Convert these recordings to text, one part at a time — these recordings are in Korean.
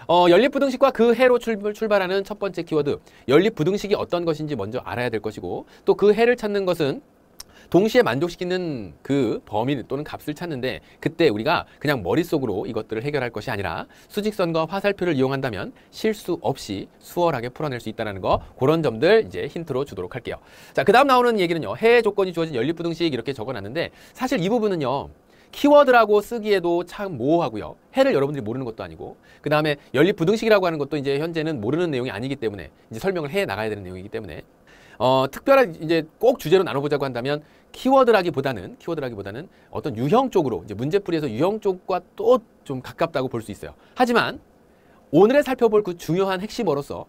연립부등식과 그 해로 출발하는 첫 번째 키워드, 연립부등식이 어떤 것인지 먼저 알아야 될 것이고, 또 그 해를 찾는 것은 동시에 만족시키는 그 범위 또는 값을 찾는데, 그때 우리가 그냥 머릿속으로 이것들을 해결할 것이 아니라 수직선과 화살표를 이용한다면 실수 없이 수월하게 풀어낼 수 있다는 거, 그런 점들 이제 힌트로 주도록 할게요. 자, 그 다음 나오는 얘기는요, 해의 조건이 주어진 연립부등식 이렇게 적어놨는데, 사실 이 부분은요, 키워드라고 쓰기에도 참 모호하고요. 해를 여러분들이 모르는 것도 아니고, 그 다음에 연립부등식이라고 하는 것도 이제 현재는 모르는 내용이 아니기 때문에 이제 설명을 해 나가야 되는 내용이기 때문에 특별한 이제 꼭 주제로 나눠보자고 한다면 키워드라기보다는 어떤 유형 쪽으로, 이제 문제풀이에서 유형 쪽과 또 좀 가깝다고 볼 수 있어요. 하지만 오늘에 살펴볼 그 중요한 핵심어로서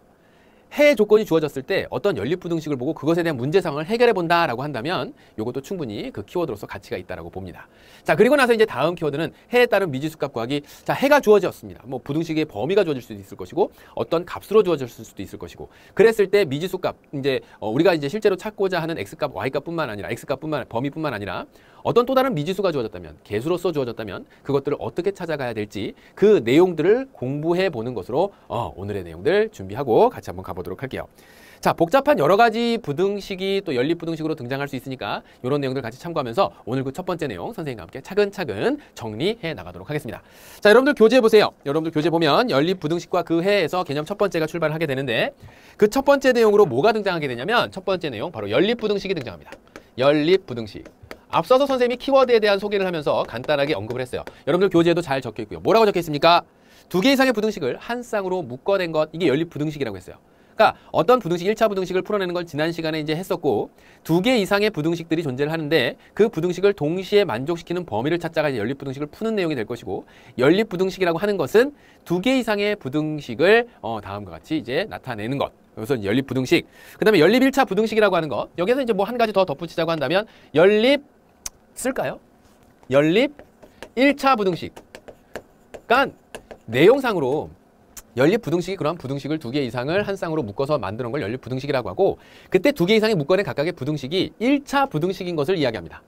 해의 조건이 주어졌을 때 어떤 연립부등식을 보고 그것에 대한 문제상을 해결해 본다라고 한다면 이것도 충분히 그 키워드로서 가치가 있다라고 봅니다. 자, 그리고 나서 이제 다음 키워드는 해에 따른 미지수값 구하기. 자, 해가 주어졌습니다. 뭐 부등식의 범위가 주어질 수도 있을 것이고 어떤 값으로 주어졌을 수도 있을 것이고, 그랬을 때 미지수값, 이제 우리가 이제 실제로 찾고자 하는 x값, y값뿐만 아니라 범위뿐만 아니라 어떤 또 다른 미지수가 주어졌다면, 개수로서 주어졌다면 그것들을 어떻게 찾아가야 될지 그 내용들을 공부해 보는 것으로 오늘의 내용들 준비하고 같이 한번 가보도록 할게요. 자, 복잡한 여러 가지 부등식이 또 연립부등식으로 등장할 수 있으니까 이런 내용들 같이 참고하면서 오늘 그 첫 번째 내용 선생님과 함께 차근차근 정리해 나가도록 하겠습니다. 자, 여러분들 교재 보세요. 여러분들 교재 보면 연립부등식과 그 해에서 개념 첫 번째가 출발을 하게 되는데, 그 첫 번째 내용으로 뭐가 등장하게 되냐면 첫 번째 내용 바로 연립부등식이 등장합니다. 연립부등식. 앞서서 선생님이 키워드에 대한 소개를 하면서 간단하게 언급을 했어요. 여러분들 교재에도 잘 적혀 있고요. 뭐라고 적혀 있습니까? 두 개 이상의 부등식을 한 쌍으로 묶어낸 것, 이게 연립부등식이라고 했어요. 그러니까 어떤 부등식, 1차 부등식을 풀어내는 걸 지난 시간에 이제 했었고, 두 개 이상의 부등식들이 존재를 하는데 그 부등식을 동시에 만족시키는 범위를 찾자가 이제 연립부등식을 푸는 내용이 될 것이고, 연립부등식이라고 하는 것은 두 개 이상의 부등식을 다음과 같이 이제 나타내는 것. 그래서 연립부등식. 그 다음에 연립 1차 부등식이라고 하는 것. 여기서 이제 뭐 한 가지 더 덧붙이자고 한다면 연립 쓸까요? 연립 1차 부등식. 그러니까 내용상으로 연립부등식이 그런 부등식을 두 개 이상을 한 쌍으로 묶어서 만드는 걸 연립부등식이라고 하고, 그때 두 개 이상이 묶어낸 각각의 부등식이 1차 부등식인 것을 이야기합니다.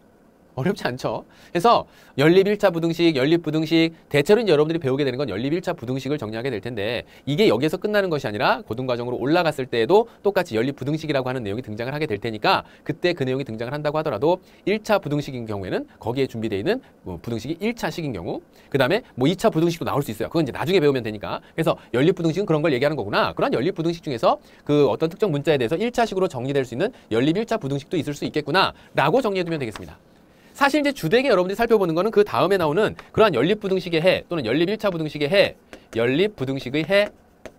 어렵지 않죠? 그래서 연립 1차 부등식, 연립부등식, 대체로 이제 여러분들이 배우게 되는 건 연립 1차 부등식을 정리하게 될 텐데, 이게 여기에서 끝나는 것이 아니라 고등과정으로 올라갔을 때에도 똑같이 연립부등식이라고 하는 내용이 등장을 하게 될 테니까, 그때 그 내용이 등장을 한다고 하더라도 1차 부등식인 경우에는 거기에 준비되어 있는 부등식이 1차식인 경우, 그 다음에 뭐 2차 부등식도 나올 수 있어요. 그건 이제 나중에 배우면 되니까. 그래서 연립부등식은 그런 걸 얘기하는 거구나. 그런 연립부등식 중에서 그 어떤 특정 문자에 대해서 1차식으로 정리될 수 있는 연립 1차 부등식도 있을 수 있겠구나 라고 정리해두면 되겠습니다. 사실 이제 주되게 여러분들이 살펴보는 거는 그 다음에 나오는 그러한 연립부등식의 해, 또는 연립 1차 부등식의 해, 연립부등식의 해,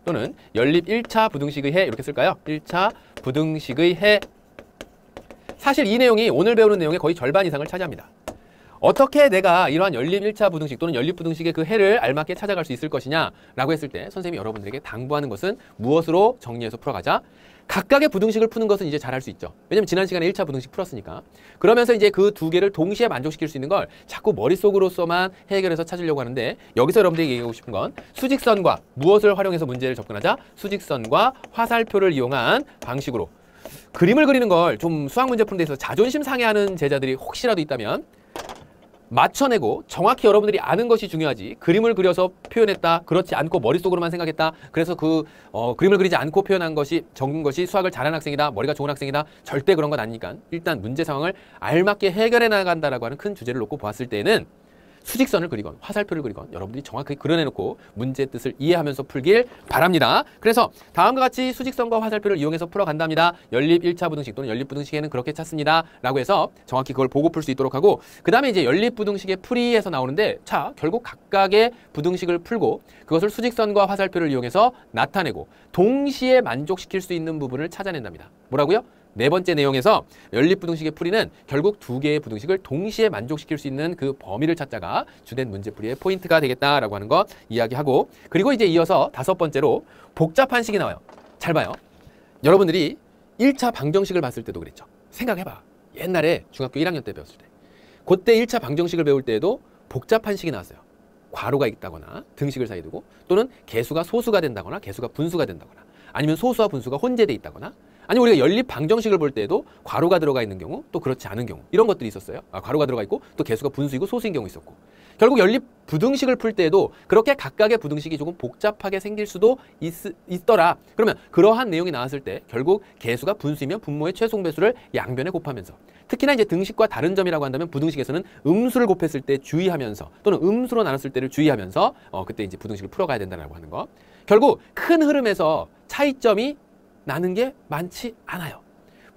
또는 연립 1차 부등식의 해, 이렇게 쓸까요? 1차 부등식의 해. 사실 이 내용이 오늘 배우는 내용의 거의 절반 이상을 차지합니다. 어떻게 내가 이러한 연립 1차 부등식 또는 연립부등식의 그 해를 알맞게 찾아갈 수 있을 것이냐라고 했을 때 선생님이 여러분들에게 당부하는 것은 무엇으로 정리해서 풀어가자? 각각의 부등식을 푸는 것은 이제 잘 할 수 있죠. 왜냐면 지난 시간에 1차 부등식 풀었으니까. 그러면서 이제 그 두 개를 동시에 만족시킬 수 있는 걸 자꾸 머릿속으로서만 해결해서 찾으려고 하는데, 여기서 여러분들이 얘기하고 싶은 건 수직선과 무엇을 활용해서 문제를 접근하자? 수직선과 화살표를 이용한 방식으로. 그림을 그리는 걸 좀 수학 문제 푸는 데 있어서 자존심 상해하는 제자들이 혹시라도 있다면 맞춰내고 정확히 여러분들이 아는 것이 중요하지, 그림을 그려서 표현했다, 그렇지 않고 머릿속으로만 생각했다, 그래서 그 그림을 그리지 않고 표현한 것이, 적은 것이 수학을 잘하는 학생이다, 머리가 좋은 학생이다, 절대 그런 건 아니니까 일단 문제 상황을 알맞게 해결해 나간다라고 하는 큰 주제를 놓고 보았을 때는 수직선을 그리건 화살표를 그리건 여러분들이 정확하게 그려내놓고 문제의 뜻을 이해하면서 풀길 바랍니다. 그래서 다음과 같이 수직선과 화살표를 이용해서 풀어간답니다. 연립 1차 부등식 또는 연립부등식에는 그렇게 찾습니다 라고 해서 정확히 그걸 보고 풀 수 있도록 하고, 그 다음에 이제 연립부등식의 풀이에서 나오는데, 자, 결국 각각의 부등식을 풀고 그것을 수직선과 화살표를 이용해서 나타내고 동시에 만족시킬 수 있는 부분을 찾아낸답니다. 뭐라고요? 네 번째 내용에서 연립부등식의 풀이는 결국 두 개의 부등식을 동시에 만족시킬 수 있는 그 범위를 찾자가 주된 문제풀이의 포인트가 되겠다라고 하는 거 이야기하고, 그리고 이제 이어서 다섯 번째로 복잡한 식이 나와요. 잘 봐요. 여러분들이 1차 방정식을 봤을 때도 그랬죠. 생각해봐. 옛날에 중학교 1학년 때 배웠을 때. 그때 1차 방정식을 배울 때에도 복잡한 식이 나왔어요. 괄호가 있다거나 등식을 사이에 두고, 또는 개수가 소수가 된다거나 개수가 분수가 된다거나, 아니면 소수와 분수가 혼재돼 있다거나, 아니 우리가 연립 방정식을 볼 때에도 괄호가 들어가 있는 경우 또 그렇지 않은 경우 이런 것들이 있었어요. 괄호가 들어가 있고 또 개수가 분수이고 소수인 경우 있었고 결국 연립 부등식을 풀 때에도 그렇게 각각의 부등식이 조금 복잡하게 생길 수도 있더라. 그러면 그러한 내용이 나왔을 때 결국 개수가 분수이면 분모의 최소배수를 양변에 곱하면서 특히나 이제 등식과 다른 점이라고 한다면 부등식에서는 음수를 곱했을 때 주의하면서 또는 음수로 나눴을 때를 주의하면서 그때 이제 부등식을 풀어가야 된다라고 하는 거. 결국 큰 흐름에서 차이점이 나는 게 많지 않아요.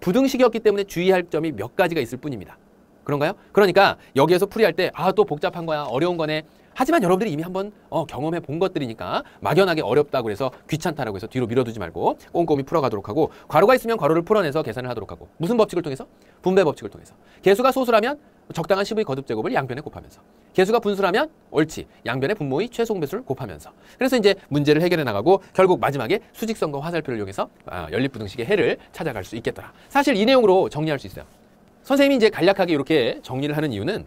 부등식이었기 때문에 주의할 점이 몇 가지가 있을 뿐입니다. 그런가요? 그러니까 여기에서 풀이할 때 또 복잡한 거야, 어려운 거네. 하지만 여러분들이 이미 한번 경험해 본 것들이니까 막연하게 어렵다고 해서 귀찮다라고 해서 뒤로 밀어두지 말고 꼼꼼히 풀어가도록 하고 괄호가 있으면 괄호를 풀어내서 계산을 하도록 하고 무슨 법칙을 통해서? 분배 법칙을 통해서 개수가 소수라면 적당한 10의 거듭제곱을 양변에 곱하면서 개수가 분수라면 옳지 양변의 분모의 최소 공배수를 곱하면서 그래서 이제 문제를 해결해 나가고 결국 마지막에 수직선과 화살표를 이용해서 연립부등식의 해를 찾아갈 수 있겠더라. 사실 이 내용으로 정리할 수 있어요. 선생님이 이제 간략하게 이렇게 정리를 하는 이유는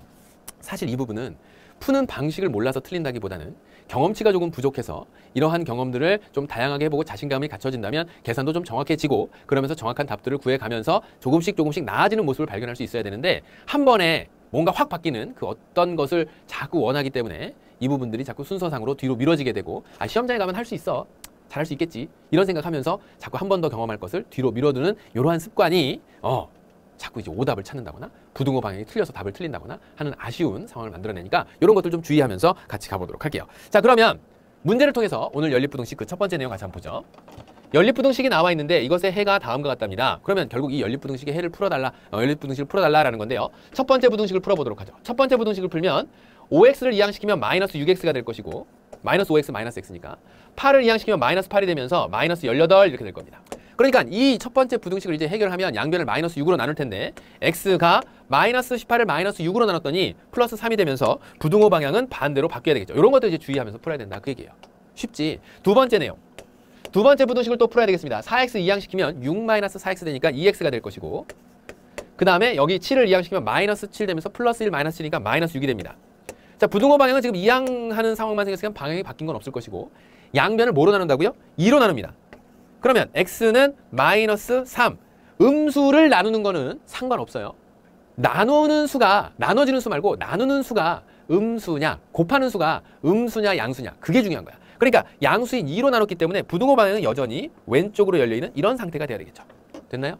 사실 이 부분은 푸는 방식을 몰라서 틀린다기보다는 경험치가 조금 부족해서 이러한 경험들을 좀 다양하게 해보고 자신감이 갖춰진다면 계산도 좀 정확해지고 그러면서 정확한 답들을 구해가면서 조금씩 나아지는 모습을 발견할 수 있어야 되는데 한 번에 뭔가 확 바뀌는 그 어떤 것을 자꾸 원하기 때문에 이 부분들이 자꾸 순서상으로 뒤로 미뤄지게 되고 시험장에 가면 할 수 있어. 잘할 수 있겠지. 이런 생각하면서 자꾸 한 번 더 경험할 것을 뒤로 미뤄두는 이러한 습관이 자꾸 이제 오답을 찾는다거나 부등호 방향이 틀려서 답을 틀린다거나 하는 아쉬운 상황을 만들어내니까 이런 것들 좀 주의하면서 같이 가보도록 할게요. 자, 그러면 문제를 통해서 오늘 연립부등식 그 첫 번째 내용 같이 한번 보죠. 연립부등식이 나와 있는데 이것의 해가 다음과 같답니다. 그러면 결국 이 연립부등식의 해를 풀어달라, 연립부등식을 풀어달라라는 건데요. 첫 번째 부등식을 풀어보도록 하죠. 첫 번째 부등식을 풀면 5x를 이항시키면 마이너스 6x가 될 것이고 마이너스 5x 마이너스 x니까 8을 이항시키면 마이너스 8이 되면서 마이너스 18 이렇게 될 겁니다. 그러니까 이 첫 번째 부등식을 이제 해결하면 양변을 마이너스 6으로 나눌 텐데 x가 마이너스 18을 마이너스 6으로 나눴더니 플러스 3이 되면서 부등호 방향은 반대로 바뀌어야 되겠죠. 이런 것도 이제 주의하면서 풀어야 된다 그 얘기예요. 쉽지. 두 번째 내용. 두 번째 부등식을 또 풀어야 되겠습니다. 4x 이항시키면 6 마이너스 4x 되니까 2x가 될 것이고 그 다음에 여기 7을 이항시키면 마이너스 7 되면서 플러스 1 마이너스 7이니까 마이너스 6이 됩니다. 자, 부등호 방향은 지금 이항하는 상황만 생겼으면 방향이 바뀐 건 없을 것이고 양변을 뭐로 나눈다고요? 2로 나눕니다. 그러면 x는 마이너스 3. 음수를 나누는 거는 상관없어요. 나누는 수가 나눠지는 수 말고 나누는 수가 음수냐 곱하는 수가 음수냐 양수냐 그게 중요한 거야. 그러니까 양수인 2로 나눴기 때문에 부등호 방향은 여전히 왼쪽으로 열려있는 이런 상태가 돼야 되겠죠. 됐나요?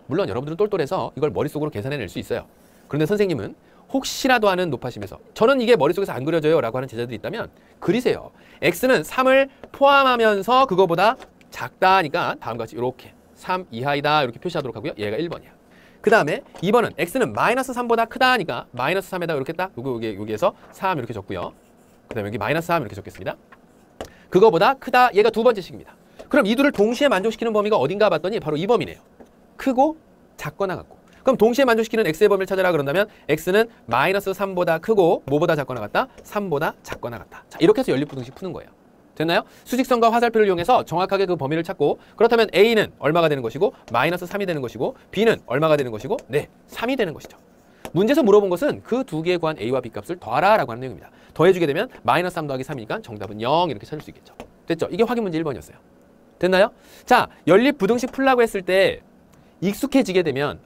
물론 여러분들은 똘똘해서 이걸 머릿속으로 계산해낼 수 있어요. 그런데 선생님은 혹시라도 하는 높아심에서 저는 이게 머릿속에서 안 그려져요 라고 하는 제자들이 있다면 그리세요. x는 3을 포함하면서 그거보다 작다 하니까 다음과 같이 이렇게 3 이하이다 이렇게 표시하도록 하고요. 얘가 1번이야. 그 다음에 2번은 x는 마이너스 3보다 크다 하니까 마이너스 3에다가 이렇게 딱 여기에서 3 이렇게 적고요. 그 다음에 여기 마이너스 3 이렇게 적겠습니다. 그거보다 크다 얘가 두 번째 식입니다. 그럼 이 둘을 동시에 만족시키는 범위가 어딘가 봤더니 바로 이 범위네요. 크고 작거나 같고. 그럼 동시에 만족시키는 x의 범위를 찾아라 그런다면 x는 마이너스 3보다 크고 뭐보다 작거나 같다? 3보다 작거나 같다. 자, 이렇게 해서 연립부등식 푸는 거예요. 됐나요? 수직선과 화살표를 이용해서 정확하게 그 범위를 찾고 그렇다면 a는 얼마가 되는 것이고 마이너스 3이 되는 것이고 b는 얼마가 되는 것이고 네, 3이 되는 것이죠. 문제에서 물어본 것은 그 두 개에 구한 a와 b 값을 더하라 라고 하는 내용입니다. 더해주게 되면 마이너스 3 더하기 3이니까 정답은 0 이렇게 찾을 수 있겠죠. 됐죠? 이게 확인 문제 1번이었어요. 됐나요? 자, 연립부등식 풀라고 했을 때 익숙해지게 되면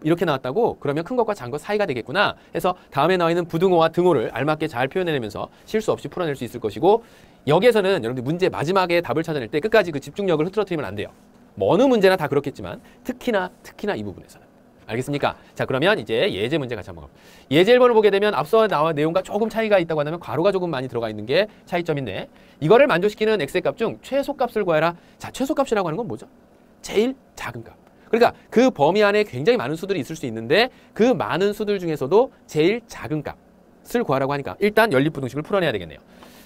이렇게 나왔다고? 그러면 큰 것과 작은 것 사이가 되겠구나 해서 다음에 나와 있는 부등호와 등호를 알맞게 잘 표현해내면서 실수 없이 풀어낼 수 있을 것이고 여기에서는 여러분들 문제 마지막에 답을 찾아낼 때 끝까지 그 집중력을 흐트러뜨리면 안 돼요. 뭐 어느 문제나 다 그렇겠지만 특히나 이 부분에서는. 알겠습니까? 자, 그러면 이제 예제 문제 같이 한번 가볼게요. 예제 1번을 보게 되면 앞서 나온 내용과 조금 차이가 있다고 한다면 괄호가 조금 많이 들어가 있는 게 차이점인데 이거를 만족시키는 x의 값 중 최소값을 구해라. 자, 최소값이라고 하는 건 뭐죠? 제일 작은 값. 그러니까 그 범위 안에 굉장히 많은 수들이 있을 수 있는데 그 많은 수들 중에서도 제일 작은 값을 구하라고 하니까 일단 연립부등식을 풀어내야 되겠네요.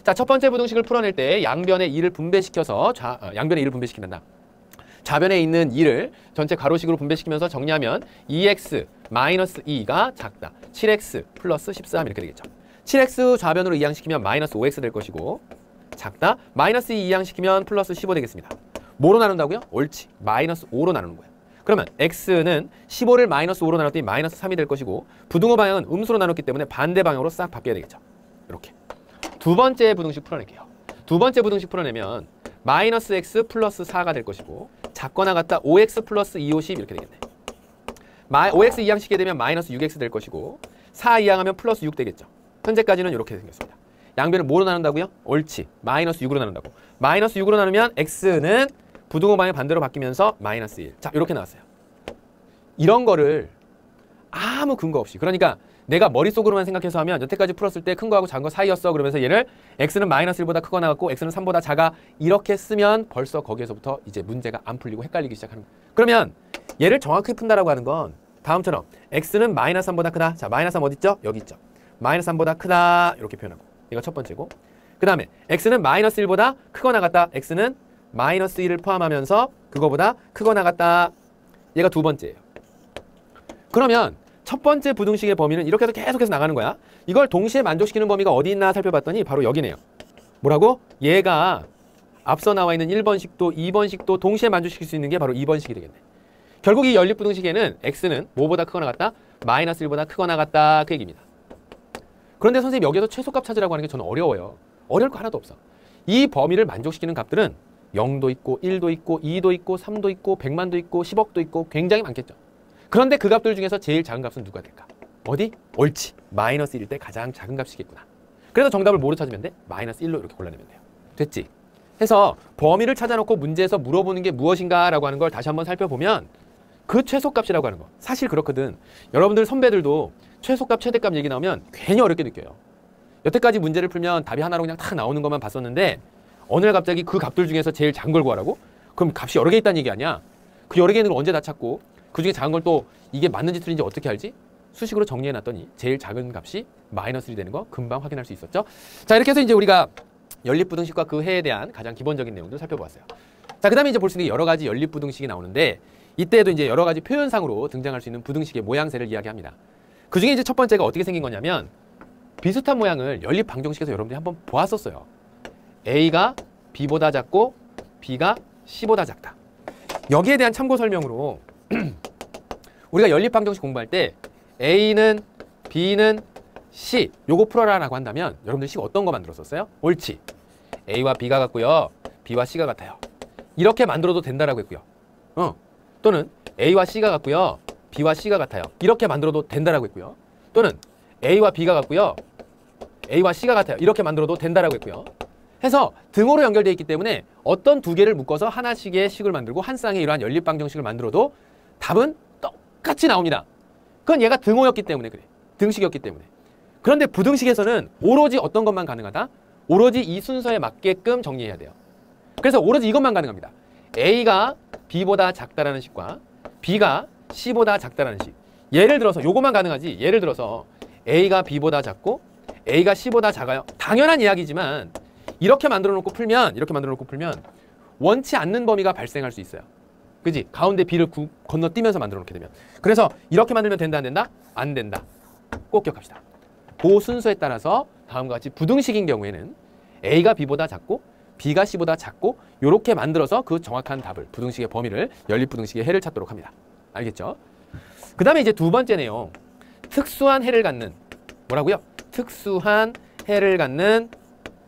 자, 첫 번째 부등식을 풀어낼 때 양변의 2를 분배시켜서 양변의 2를 분배시킨다. 좌변에 있는 2를 전체 가로식으로 분배시키면서 정리하면 2x 마이너스 2가 작다. 7x 플러스 13 이렇게 되겠죠. 7x 좌변으로 이항시키면 마이너스 5x 될 것이고 작다. 마이너스 2 이항시키면 플러스 15 되겠습니다. 뭐로 나눈다고요? 옳지. 마이너스 5로 나누는 거예요. 그러면 x는 15를 마이너스 5로 나눴더니 마이너스 3이 될 것이고 부등호 방향은 음수로 나눴기 때문에 반대 방향으로 싹 바뀌어야 되겠죠. 이렇게. 두 번째 부등식 풀어낼게요. 두 번째 부등식 풀어내면 마이너스 x 플러스 4가 될 것이고 작거나 같다 5x 플러스 2, 50 이렇게 되겠네. 5x 이항시키게 되면 마이너스 6x 될 것이고 4 이항하면 플러스 6 되겠죠. 현재까지는 이렇게 생겼습니다. 양변을 뭐로 나눈다고요? 옳지. 마이너스 6으로 나눈다고. 마이너스 6으로 나누면 x는 부등호 방향 반대로 바뀌면서 마이너스 1. 자, 이렇게 나왔어요. 이런 거를 아무 근거 없이, 그러니까 내가 머릿속으로만 생각해서 하면 여태까지 풀었을 때 큰 거하고 작은 거 사이였어. 그러면서 얘를 x는 마이너스 1보다 크거나 같고 x는 3보다 작아. 이렇게 쓰면 벌써 거기에서부터 이제 문제가 안 풀리고 헷갈리기 시작하는 거예요. 그러면 얘를 정확히 푼다라고 하는 건 다음처럼 x는 마이너스 3보다 크다. 자, 마이너스 3 어디 있죠? 여기 있죠. 마이너스 3보다 크다. 이렇게 표현하고. 이거 첫 번째고. 그 다음에 x는 마이너스 1보다 크거나 같다. x는 마이너스 1을 포함하면서 그거보다 크거나 같다. 얘가 두 번째예요. 그러면 첫 번째 부등식의 범위는 이렇게 해서 계속해서 나가는 거야. 이걸 동시에 만족시키는 범위가 어디 있나 살펴봤더니 바로 여기네요. 뭐라고? 얘가 앞서 나와 있는 1번식도 2번식도 동시에 만족시킬 수 있는 게 바로 2번식이 되겠네. 결국 이 연립부등식에는 x는 뭐보다 크거나 같다? 마이너스 1보다 크거나 같다. 그 얘기입니다. 그런데 선생님 여기에서 최소값 찾으라고 하는 게 저는 어려워요. 어려울 거 하나도 없어. 이 범위를 만족시키는 값들은 0도 있고 1도 있고 2도 있고 3도 있고 100만도 있고 10억도 있고 굉장히 많겠죠. 그런데 그 값들 중에서 제일 작은 값은 누가 될까? 어디? 옳지. 마이너스 1일 때 가장 작은 값이겠구나. 그래서 정답을 뭐로 찾으면 돼? 마이너스 1로 이렇게 골라내면 돼요. 됐지? 해서 범위를 찾아놓고 문제에서 물어보는 게 무엇인가 라고 하는 걸 다시 한번 살펴보면 그 최소값이라고 하는 거. 사실 그렇거든. 여러분들 선배들도 최소값, 최대값 얘기 나오면 괜히 어렵게 느껴요. 여태까지 문제를 풀면 답이 하나로 그냥 탁 나오는 것만 봤었는데 어느 날 갑자기 그 값들 중에서 제일 작은 걸 구하라고? 그럼 값이 여러 개 있다는 얘기 아니야? 그 여러 개 있는 걸 언제 다 찾고 그 중에 작은 걸 또 이게 맞는지 틀린지 어떻게 알지? 수식으로 정리해놨더니 제일 작은 값이 마이너스 1이 되는 거 금방 확인할 수 있었죠. 자, 이렇게 해서 이제 우리가 연립부등식과 그 해에 대한 가장 기본적인 내용들을 살펴보았어요. 자, 그 다음에 이제 볼 수 있는 여러 가지 연립부등식이 나오는데 이때에도 이제 여러 가지 표현상으로 등장할 수 있는 부등식의 모양새를 이야기합니다. 그 중에 이제 첫 번째가 어떻게 생긴 거냐면 비슷한 모양을 연립방정식에서 여러분들이 한번 보았었어요. A가 B보다 작고 B가 C보다 작다. 여기에 대한 참고 설명으로 우리가 연립방정식 공부할 때 A는 B는 C 요거 풀어라라고 한다면 여러분들 식 어떤 거 만들었었어요? 옳지. A와 B가 같고요. B와 C가 같아요. 이렇게 만들어도 된다라고 했고요. 또는 A와 C가 같고요. B와 C가 같아요. 이렇게 만들어도 된다라고 했고요. 또는 A와 B가 같고요. A와 C가 같아요. 이렇게 만들어도 된다라고 했고요. 해서 등호로 연결되어 있기 때문에 어떤 두 개를 묶어서 하나씩의 식을 만들고 한 쌍의 이러한 연립방정식을 만들어도 답은 똑같이 나옵니다. 그건 얘가 등호였기 때문에 그래. 등식이었기 때문에. 그런데 부등식에서는 오로지 어떤 것만 가능하다? 오로지 이 순서에 맞게끔 정리해야 돼요. 그래서 오로지 이것만 가능합니다. A가 B보다 작다라는 식과 B가 C보다 작다라는 식. 예를 들어서 요것만 가능하지. 예를 들어서 A가 B보다 작고 A가 C보다 작아요. 당연한 이야기지만 이렇게 만들어 놓고 풀면 원치 않는 범위가 발생할 수 있어요. 그지? 가운데 B를 건너뛰면서 만들어 놓게 되면. 그래서 이렇게 만들면 된다 안 된다? 안 된다. 꼭 기억합시다. 그 순서에 따라서 다음과 같이 부등식인 경우에는 A가 B보다 작고 B가 C보다 작고 이렇게 만들어서 그 정확한 답을 부등식의 범위를 연립부등식의 해를 찾도록 합니다. 알겠죠? 그 다음에 이제 두 번째 내용. 특수한 해를 갖는 뭐라고요? 특수한 해를 갖는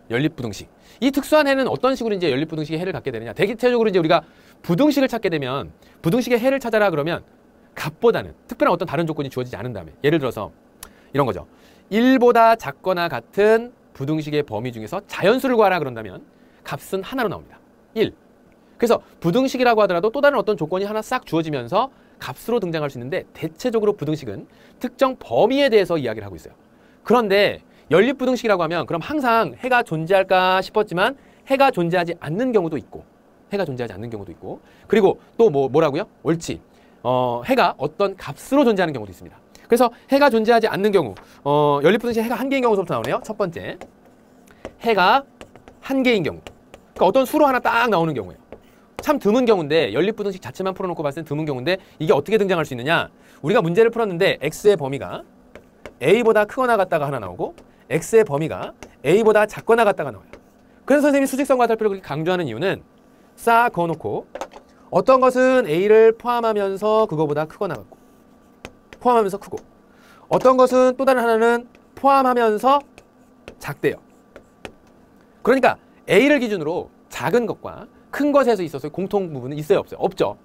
연립부등식. 이 특수한 해는 어떤 식으로 이제 연립부등식의 해를 갖게 되느냐? 대체적으로 이제 우리가 부등식을 찾게 되면 부등식의 해를 찾아라 그러면 값보다는 특별한 어떤 다른 조건이 주어지지 않은 다음에 예를 들어서 이런 거죠. 1보다 작거나 같은 부등식의 범위 중에서 자연수를 구하라 그런다면 값은 하나로 나옵니다. 1. 그래서 부등식이라고 하더라도 또 다른 어떤 조건이 하나 싹 주어지면서 값으로 등장할 수 있는데 대체적으로 부등식은 특정 범위에 대해서 이야기를 하고 있어요. 그런데 연립부등식이라고 하면 그럼 항상 해가 존재할까 싶었지만 해가 존재하지 않는 경우도 있고 그리고 또 뭐라고요? 옳지. 해가 어떤 값으로 존재하는 경우도 있습니다. 그래서 해가 존재하지 않는 경우 연립부등식 해가 한 개인 경우서부터 나오네요. 첫 번째 해가 한 개인 경우 그러니까 어떤 수로 하나 딱 나오는 경우예요. 참 드문 경우인데 연립부등식 자체만 풀어놓고 봤을 때 드문 경우인데 이게 어떻게 등장할 수 있느냐. 우리가 문제를 풀었는데 x의 범위가 a보다 크거나 같다가 하나 나오고 x의 범위가 a보다 작거나 같다가 나와요. 그래서 선생님이 수직선과 화살표를 그렇게 강조하는 이유는 싹 그어놓고 어떤 것은 a를 포함하면서 그거보다 크거나 같고 포함하면서 크고 어떤 것은 또 다른 하나는 포함하면서 작대요. 그러니까 a를 기준으로 작은 것과 큰 것에서 있어서 공통 부분은 있어요, 없어요? 없죠.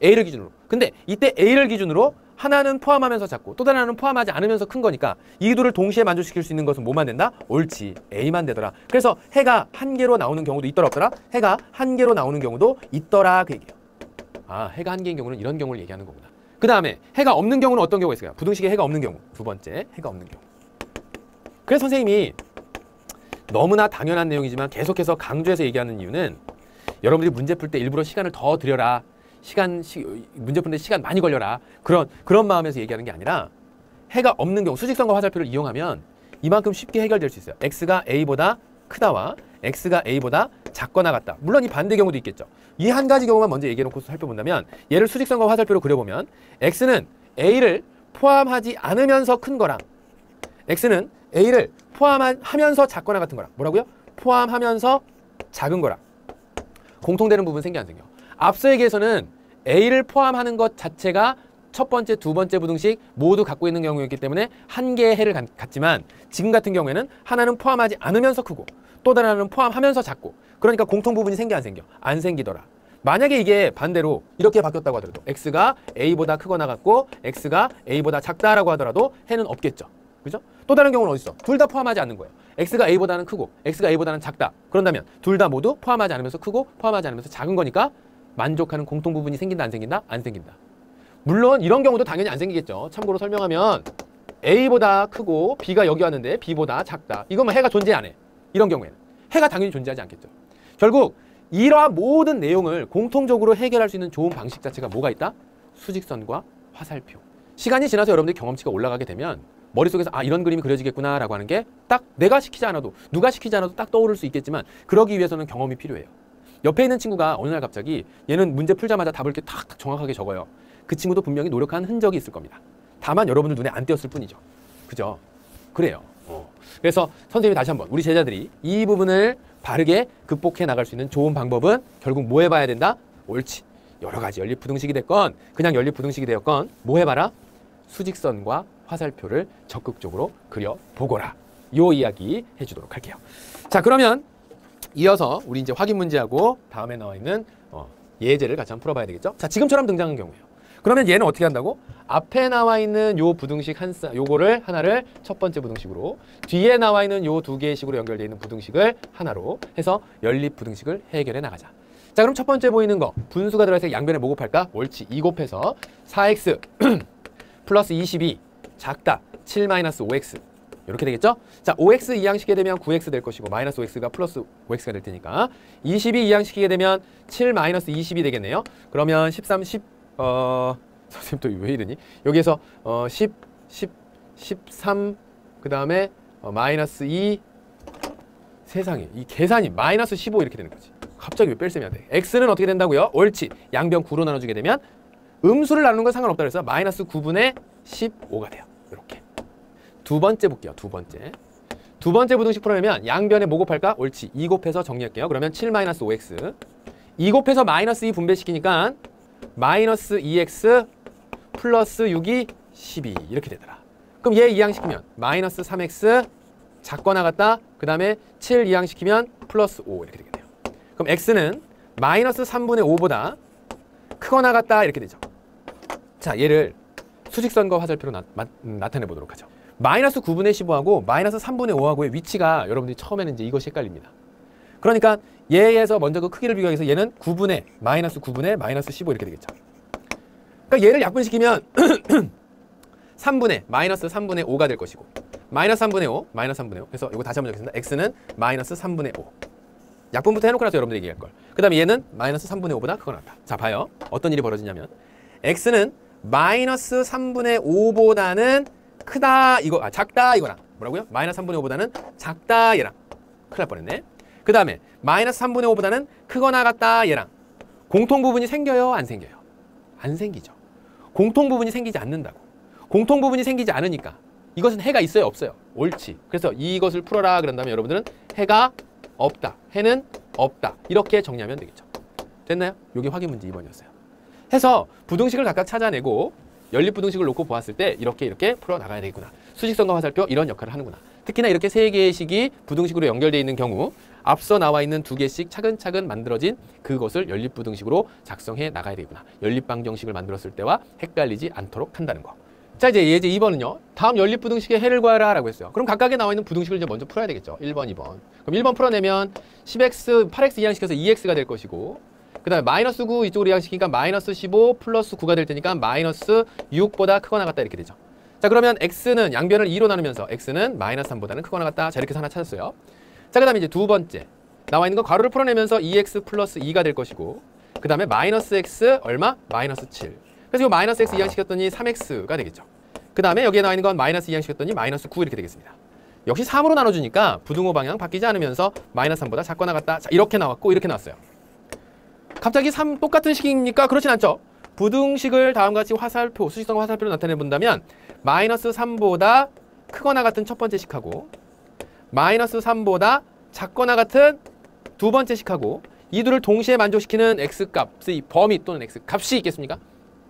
A를 기준으로. 근데 이때 A를 기준으로 하나는 포함하면서 작고 또 다른 하나는 포함하지 않으면서 큰 거니까 이 둘을 동시에 만족시킬 수 있는 것은 뭐만 된다? 옳지. A만 되더라. 그래서 해가 한 개로 나오는 경우도 있더라 없더라? 해가 한 개로 나오는 경우도 있더라 그 얘기예요. 아, 해가 한 개인 경우는 이런 경우를 얘기하는 거구나. 그 다음에 해가 없는 경우는 어떤 경우가 있을까요? 부등식에 해가 없는 경우. 두 번째, 해가 없는 경우. 그래서 선생님이 너무나 당연한 내용이지만 계속해서 강조해서 얘기하는 이유는 여러분들이 문제 풀 때 일부러 시간을 더 들여라. 문제 푸는데 시간 많이 걸려라. 그런 마음에서 얘기하는 게 아니라 해가 없는 경우 수직선과 화살표를 이용하면 이만큼 쉽게 해결될 수 있어요. x가 a보다 크다와 x가 a보다 작거나 같다. 물론 이 반대 경우도 있겠죠. 이 한 가지 경우만 먼저 얘기해놓고 살펴본다면 얘를 수직선과 화살표로 그려보면 x는 a를 포함하지 않으면서 큰 거랑 x는 a를 포함하면서 작거나 같은 거랑 뭐라고요? 포함하면서 작은 거랑 공통되는 부분 생겨 안 생겨? 앞서 얘기에서는 A를 포함하는 것 자체가 첫 번째, 두 번째 부등식 모두 갖고 있는 경우였기 때문에 한 개의 해를 갖지만 지금 같은 경우에는 하나는 포함하지 않으면서 크고 또 다른 하나는 포함하면서 작고 그러니까 공통 부분이 생겨 안 생겨? 안 생기더라. 만약에 이게 반대로 이렇게 바뀌었다고 하더라도 X가 A보다 크거나 같고 X가 A보다 작다라고 하더라도 해는 없겠죠. 그죠? 또 다른 경우는 어디 있어? 둘 다 포함하지 않는 거예요. X가 A보다는 크고 X가 A보다는 작다. 그런다면 둘 다 모두 포함하지 않으면서 크고 포함하지 않으면서 작은 거니까 만족하는 공통 부분이 생긴다 안 생긴다? 안 생긴다. 물론 이런 경우도 당연히 안 생기겠죠. 참고로 설명하면 A보다 크고 B가 여기 왔는데 B보다 작다. 이거면 해가 존재 안 해. 이런 경우에는 해가 당연히 존재하지 않겠죠. 결국 이러한 모든 내용을 공통적으로 해결할 수 있는 좋은 방식 자체가 뭐가 있다? 수직선과 화살표. 시간이 지나서 여러분들이 경험치가 올라가게 되면 머릿속에서 아 이런 그림이 그려지겠구나 라고 하는 게 딱 내가 시키지 않아도 누가 시키지 않아도 딱 떠오를 수 있겠지만 그러기 위해서는 경험이 필요해요. 옆에 있는 친구가 어느 날 갑자기 얘는 문제 풀자마자 답을 이렇게 탁 정확하게 적어요. 그 친구도 분명히 노력한 흔적이 있을 겁니다. 다만 여러분들 눈에 안 띄었을 뿐이죠. 그죠? 그래요. 그래서 선생님이 다시 한번 우리 제자들이 이 부분을 바르게 극복해 나갈 수 있는 좋은 방법은 결국 뭐 해봐야 된다? 옳지. 여러 가지 연립부등식이 됐건 그냥 연립부등식이 되었건 뭐 해봐라? 수직선과 화살표를 적극적으로 그려보거라. 요 이야기 해주도록 할게요. 자, 그러면 이어서 우리 이제 확인 문제하고 다음에 나와 있는 예제를 같이 한번 풀어봐야 되겠죠? 자, 지금처럼 등장한 경우예요. 그러면 얘는 어떻게 한다고? 앞에 나와 있는 요 부등식 요거를 하나를 첫 번째 부등식으로 뒤에 나와 있는 요 두 개의 식으로 연결되어 있는 부등식을 하나로 해서 연립 부등식을 해결해 나가자. 자, 그럼 첫 번째 보이는 거 분수가 들어가서 양변에 뭐 곱할까? 옳지. 2 곱해서 4x 플러스 22 작다 7 마이너스 5x 이렇게 되겠죠? 자, 5x 이항시키게 되면 9x 될 것이고 마이너스 5x가 플러스 5x가 될 테니까 22 이항시키게 되면 7 마이너스 20이 되겠네요. 그러면 13, 10 선생님 또 왜 이러니? 여기에서 13 그 다음에 마이너스 2 세상에 이 계산이 마이너스 15 이렇게 되는 거지. 갑자기 왜 뺄셈이 안 돼? x는 어떻게 된다고요? 옳지. 양변 9로 나눠주게 되면 음수를 나누는 건 상관없다 그래서 마이너스 9분의 15가 돼요. 이렇게. 두 번째 볼게요. 두 번째 부등식 풀어내면 양변에 뭐 곱할까? 옳지. 2 곱해서 정리할게요. 그러면 7 마이너스 5x 2 곱해서 마이너스 2 분배시키니까 마이너스 2x 플러스 6이 12 이렇게 되더라. 그럼 얘 이항시키면 마이너스 3x 작거나 같다. 그 다음에 7 이항시키면 플러스 5 이렇게 되겠네요. 그럼 x는 마이너스 3분의 5보다 크거나 같다 이렇게 되죠. 자, 얘를 수직선과 화살표로 나타내 보도록 하죠. 마이너스 9분의 15하고 마이너스 3분의 5하고의 위치가 여러분들이 처음에는 이제 이것이 헷갈립니다. 그러니까 얘에서 먼저 그 크기를 비교하기 위해서 얘는 9분의 마이너스 9분의 마이너스 15 이렇게 되겠죠. 그러니까 얘를 약분시키면 3분의 마이너스 3분의 5가 될 것이고 마이너스 3분의 5 마이너스 3분의 5 그래서 이거 다시 한번 적겠습니다. x는 마이너스 3분의 5 약분부터 해놓고 나서 여러분들 얘기할 걸. 그 다음에 얘는 마이너스 3분의 5보다 크거나 같다. 자, 봐요. 어떤 일이 벌어지냐면 x는 마이너스 3분의 5보다는 크다 이거 작다 이거랑 뭐라고요? 마이너스 3분의 5보다는 작다 얘랑 큰일 날 뻔했네. 그 다음에 마이너스 3분의 5보다는 크거나 같다 얘랑 공통 부분이 생겨요? 안 생겨요? 안 생기죠. 공통 부분이 생기지 않는다고. 공통 부분이 생기지 않으니까 이것은 해가 있어요? 없어요? 옳지. 그래서 이것을 풀어라 그런 다음에 여러분들은 해가 없다. 해는 없다. 이렇게 정리하면 되겠죠. 됐나요? 이게 확인 문제 2번이었어요. 해서 부등식을 각각 찾아내고 연립부등식을 놓고 보았을 때 이렇게 풀어나가야 되겠구나. 수직선과 화살표 이런 역할을 하는구나. 특히나 이렇게 세 개의 식이 부등식으로 연결되어 있는 경우 앞서 나와 있는 두 개씩 차근차근 만들어진 그것을 연립부등식으로 작성해 나가야 되구나. 연립방정식을 만들었을 때와 헷갈리지 않도록 한다는 거. 자, 이제 예제 2번은요. 다음 연립부등식의 해를 구하라 라고 했어요. 그럼 각각에 나와 있는 부등식을 이제 먼저 풀어야 되겠죠. 1번, 2번. 그럼 1번 풀어내면 10x, 8x 이항시켜서 2x가 될 것이고, 그 다음에 마이너스 9 이쪽으로 이항시키니까 마이너스 15 플러스 9가 될 테니까 마이너스 6보다 크거나 같다 이렇게 되죠. 자, 그러면 x는 양변을 2로 나누면서 x는 마이너스 3보다는 크거나 같다. 자, 이렇게 해서 하나 찾았어요. 자, 그 다음에 이제 두 번째 나와 있는 거 가로를 풀어내면서 2x 플러스 2가 될 것이고, 그 다음에 마이너스 x 얼마? 마이너스 7. 그래서 이 마이너스 x 이항시켰더니 3x가 되겠죠. 그 다음에 여기에 나와 있는 건 마이너스 이항시켰더니 마이너스 9 이렇게 되겠습니다. 역시 3으로 나눠주니까 부등호 방향 바뀌지 않으면서 마이너스 3보다 작거나 같다. 자, 이렇게 나왔고 이렇게 나왔어요. 갑자기 3 똑같은 식이니까 그렇진 않죠. 부등식을 다음과 같이 화살표, 수직선 화살표로 나타내 본다면 마이너스 3보다 크거나 같은 첫 번째 식하고 마이너스 3보다 작거나 같은 두 번째 식하고 이 둘을 동시에 만족시키는 x값의 범위 또는 x값이 있겠습니까?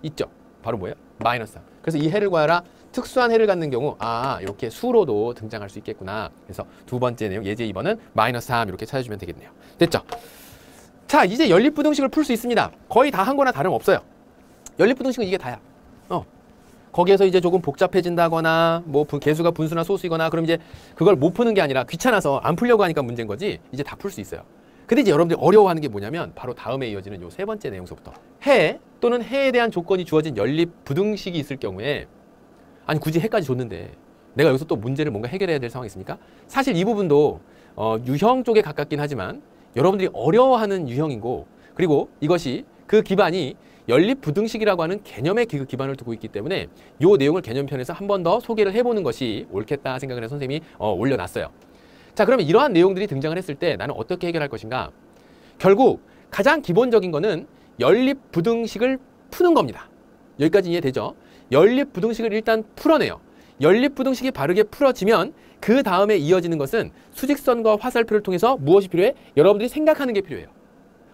있죠. 바로 뭐예요? 마이너스 3. 그래서 이 해를 구하라. 특수한 해를 갖는 경우 이렇게 수로도 등장할 수 있겠구나. 그래서 두 번째 내용 예제 2번은 마이너스 3 이렇게 찾아주면 되겠네요. 됐죠? 자, 이제 연립부등식을 풀 수 있습니다. 거의 다 한 거나 다름없어요. 연립부등식은 이게 다야. 거기에서 이제 조금 복잡해진다거나 뭐 개수가 분수나 소수이거나 그럼 이제 그걸 못 푸는 게 아니라 귀찮아서 안 풀려고 하니까 문제인 거지 이제 다 풀 수 있어요. 근데 이제 여러분들이 어려워하는 게 뭐냐면 바로 다음에 이어지는 요 세 번째 내용서부터 해 또는 해에 대한 조건이 주어진 연립부등식이 있을 경우에 아니 굳이 해까지 줬는데 내가 여기서 또 문제를 뭔가 해결해야 될 상황이 있습니까? 사실 이 부분도 유형 쪽에 가깝긴 하지만 여러분들이 어려워하는 유형이고 그리고 이것이 그 기반이 연립부등식이라고 하는 개념의 기반을 두고 있기 때문에 이 내용을 개념편에서 한 번 더 소개를 해보는 것이 옳겠다 생각을 해서 선생님이 올려놨어요. 자, 그러면 이러한 내용들이 등장을 했을 때 나는 어떻게 해결할 것인가? 결국 가장 기본적인 거는 연립부등식을 푸는 겁니다. 여기까지 이해되죠? 연립부등식을 일단 풀어내요. 연립부등식이 바르게 풀어지면 그 다음에 이어지는 것은 수직선과 화살표를 통해서 무엇이 필요해? 여러분들이 생각하는 게 필요해요.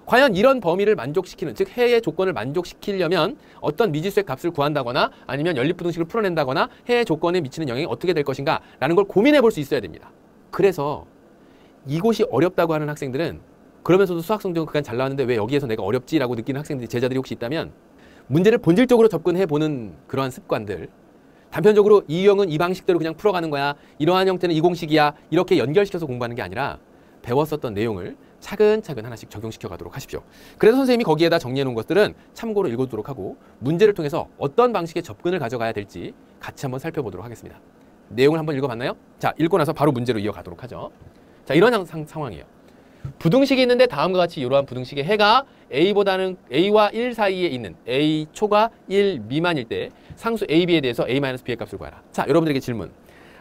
과연 이런 범위를 만족시키는, 즉 해의 조건을 만족시키려면 어떤 미지수의 값을 구한다거나 아니면 연립부등식을 풀어낸다거나 해의 조건에 미치는 영향이 어떻게 될 것인가 라는 걸 고민해 볼 수 있어야 됩니다. 그래서 이곳이 어렵다고 하는 학생들은 그러면서도 수학 성적은 그간 잘 나왔는데 왜 여기에서 내가 어렵지라고 느끼는 학생들이 제자들이 혹시 있다면 문제를 본질적으로 접근해 보는 그러한 습관들, 단편적으로 이 유형은 이 방식대로 그냥 풀어가는 거야, 이러한 형태는 이 공식이야, 이렇게 연결시켜서 공부하는 게 아니라 배웠었던 내용을 차근차근 하나씩 적용시켜 가도록 하십시오. 그래서 선생님이 거기에다 정리해 놓은 것들은 참고로 읽어두도록 하고 문제를 통해서 어떤 방식의 접근을 가져가야 될지 같이 한번 살펴보도록 하겠습니다. 내용을 한번 읽어봤나요? 자, 읽고 나서 바로 문제로 이어가도록 하죠. 자, 이런 상황이에요. 부등식이 있는데 다음과 같이 이러한 부등식의 해가 A와 1 사이에 있는 A 초과 1 미만일 때 상수 A, B에 대해서 A-B의 값을 구하라. 자, 여러분들에게 질문.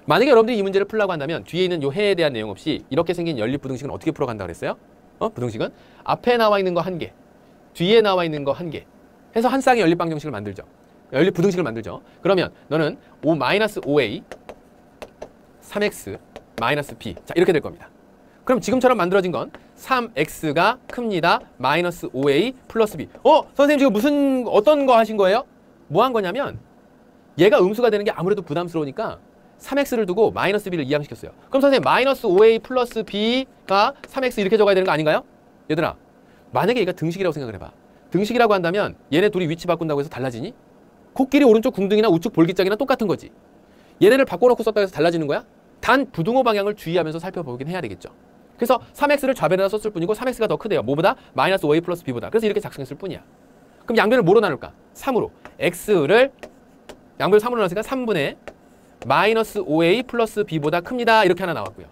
만약에 여러분들이 이 문제를 풀려고 한다면 뒤에 있는 이 해에 대한 내용 없이 이렇게 생긴 연립부등식은 어떻게 풀어간다고 그랬어요? 부등식은 앞에 나와 있는 거 한 개, 뒤에 나와 있는 거 한 개 해서 한 쌍의 연립방정식을 만들죠. 연립부등식을 만들죠. 그러면 너는 -5A 3x -b 자, 이렇게 될 겁니다. 그럼 지금처럼 만들어진 건 3x가 큽니다. -5a 플러스 b. 선생님 지금 무슨 어떤 거 하신 거예요? 뭐 한 거냐면 얘가 음수가 되는 게 아무래도 부담스러우니까 3x를 두고 -b를 이항시켰어요. 그럼 선생님 -5a 플러스 b가 3x 이렇게 적어야 되는 거 아닌가요? 얘들아, 만약에 얘가 등식이라고 생각을 해봐. 등식이라고 한다면 얘네 둘이 위치 바꾼다고 해서 달라지니? 코끼리 오른쪽 궁둥이나 우측 볼기짝이나 똑같은 거지. 얘네를 바꿔놓고 썼다고 해서 달라지는 거야? 단 부등호 방향을 주의하면서 살펴보긴 해야 되겠죠. 그래서 3x를 좌변에다 썼을 뿐이고 3x가 더 크대요. 뭐보다? -5a 플러스 b보다. 그래서 이렇게 작성했을 뿐이야. 그럼 양변을 뭐로 나눌까? 3으로. x를 양변을 3으로 나눴으니까 3분의 -5a 플러스 b보다 큽니다. 이렇게 하나 나왔고요.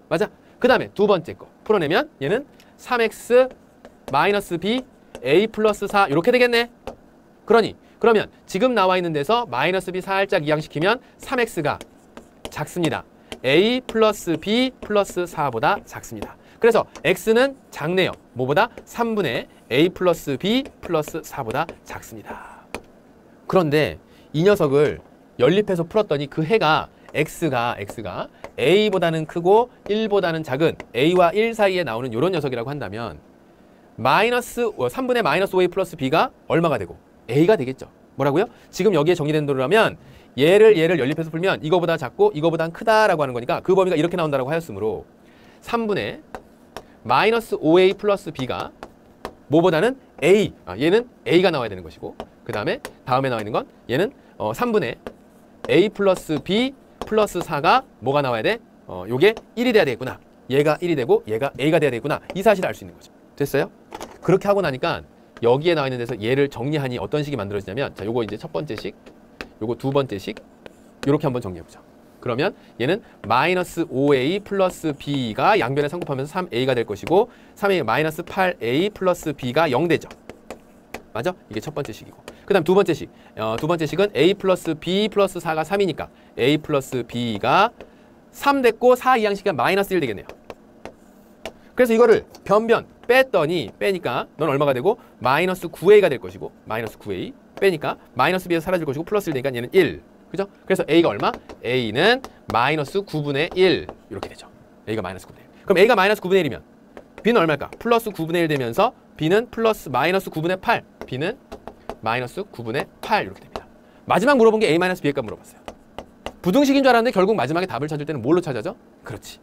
맞아? 그 다음에 두 번째 거 풀어내면 얘는 3x -b a 플러스 4 이렇게 되겠네. 그러면 지금 나와 있는 데서 -b 살짝 이항시키면 3x가 작습니다. a 플러스 b 플러스 4보다 작습니다. 그래서 x는 작네요. 뭐보다? 3분의 a 플러스 b 플러스 4보다 작습니다. 그런데 이 녀석을 연립해서 풀었더니 그 해가 x가 a보다는 크고 1보다는 작은 a와 1 사이에 나오는 이런 녀석이라고 한다면 3분의 -5a 플러스 b가 얼마가 되고? a가 되겠죠. 뭐라고요? 지금 여기에 정의된 대로라면 얘를 연립해서 풀면 이거보다 작고 이거보단 크다라고 하는 거니까 그 범위가 이렇게 나온다고 하였으므로 3분의 마이너스 5a 플러스 b가 뭐보다는 a, 얘는 a가 나와야 되는 것이고, 그 다음에 다음에 나와 있는 건 얘는 3분의 a 플러스 b 플러스 4가 뭐가 나와야 돼? 요게 1이 돼야 되겠구나. 얘가 1이 되고 얘가 a가 돼야 되겠구나. 이 사실을 알 수 있는 거죠. 됐어요? 그렇게 하고 나니까 여기에 나와 있는 데서 얘를 정리하니 어떤 식이 만들어지냐면, 자, 요거 이제 첫 번째 식, 요거 두 번째 식, 요렇게 한번 정리해보자. 그러면 얘는 마이너스 5a 플러스 b가 양변에 상곱하면서 3a가 될 것이고, 3a 마이너스 8a 플러스 b가 0 되죠. 맞아? 이게 첫 번째 식이고. 그 다음 두 번째 식. 두 번째 식은 a 플러스 b 플러스 4가 3이니까 a 플러스 b가 3 됐고 4 이항식이 마이너스 1 되겠네요. 그래서 이거를 변변 빼니까 넌 얼마가 되고 마이너스 9a가 될 것이고, 마이너스 9a 빼니까 마이너스 b에서 사라질 것이고 플러스 1 되니까 얘는 1. 그죠? 그래서 a가 얼마? a는 마이너스 9분의 1 이렇게 되죠. a가 마이너스 9분의 1. 그럼 a가 마이너스 9분의 1이면 b는 얼마일까? 플러스 9분의 1 되면서 b는 플러스 마이너스 9분의 8, b는 마이너스 9분의 8 이렇게 됩니다. 마지막 물어본 게 a 마이너스 b의 값 물어봤어요. 부등식인 줄 알았는데 결국 마지막에 답을 찾을 때는 뭘로 찾아죠? 그렇지.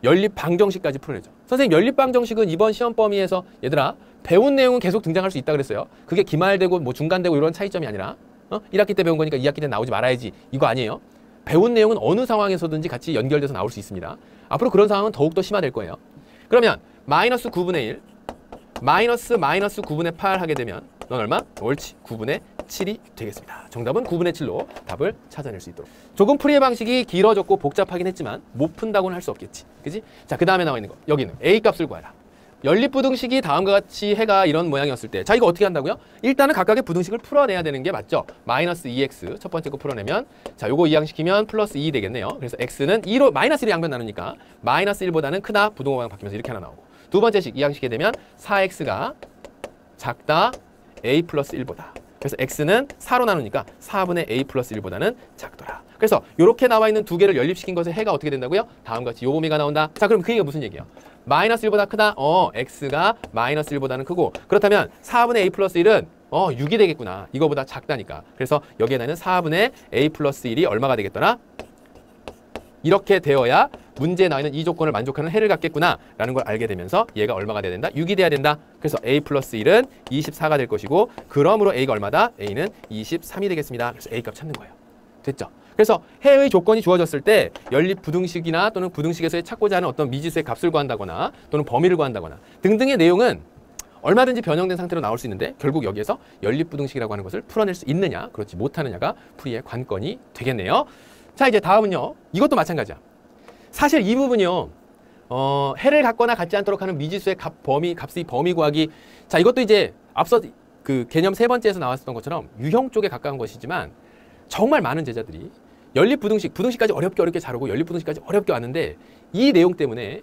연립방정식까지 풀어내죠. 선생님, 연립방정식은 이번 시험 범위에서 얘들아 배운 내용은 계속 등장할 수 있다 그랬어요. 그게 기말되고 뭐 중간되고 이런 차이점이 아니라 1학기 때 배운 거니까 2학기 때 나오지 말아야지 이거 아니에요. 배운 내용은 어느 상황에서든지 같이 연결돼서 나올 수 있습니다. 앞으로 그런 상황은 더욱더 심화될 거예요. 그러면 마이너스 9분의 1 마이너스 9분의 8 하게 되면 넌 얼마? 옳지. 9분의 7이 되겠습니다. 정답은 9분의 7로 답을 찾아낼 수 있도록. 조금 풀이의 방식이 길어졌고 복잡하긴 했지만 못 푼다고는 할 수 없겠지. 그지? 자, 그 다음에 나와 있는 거. 여기는 a 값을 구하라. 연립부등식이 다음과 같이 해가 이런 모양이었을 때, 자, 이거 어떻게 한다고요? 일단은 각각의 부등식을 풀어내야 되는 게 맞죠. 마이너스 2x 첫 번째 거 풀어내면, 자, 요거 이항시키면 플러스 2 되겠네요. 그래서 x는 2로 마이너스 1이 양변 나누니까 마이너스 1보다는 크다 부등호 방향 바뀌면서 이렇게 하나 나오고, 두 번째 식 이항시키게 되면 4x가 작다 a 플러스 1보다. 그래서 x는 4로 나누니까 4분의 a 플러스 1보다는 작더라. 그래서 이렇게 나와 있는 두 개를 연립시킨 것의 해가 어떻게 된다고요? 다음과 같이 요 범위가 나온다. 자, 그럼 그 얘기가 무슨 얘기예요? 마이너스 1보다 크다? x가 마이너스 1보다는 크고, 그렇다면 4분의 a 플러스 1은 6이 되겠구나. 이거보다 작다니까. 그래서 여기에는 4분의 a 플러스 1이 얼마가 되겠더라? 이렇게 되어야 문제에 나와 있는 이 조건을 만족하는 해를 갖겠구나 라는 걸 알게 되면서 얘가 얼마가 돼야 된다? 6이 돼야 된다. 그래서 a 플러스 1은 24가 될 것이고, 그러므로 a가 얼마다? a는 23이 되겠습니다. 그래서 a 값 찾는 거예요. 됐죠? 그래서 해의 조건이 주어졌을 때 연립 부등식이나 또는 부등식에서 찾고자 하는 어떤 미지수의 값을 구한다거나 또는 범위를 구한다거나 등등의 내용은 얼마든지 변형된 상태로 나올 수 있는데, 결국 여기에서 연립 부등식이라고 하는 것을 풀어낼 수 있느냐 그렇지 못하느냐가 풀이의 관건이 되겠네요. 자, 이제 다음은요. 이것도 마찬가지야. 사실 이 부분이요. 해를 갖거나 갖지 않도록 하는 미지수의 값의 범위 구하기. 자, 이것도 이제 앞서 그 개념 세 번째에서 나왔었던 것처럼 유형 쪽에 가까운 것이지만, 정말 많은 제자들이 연립 부등식까지 어렵게 자르고 연립 부등식까지 어렵게 왔는데, 이 내용 때문에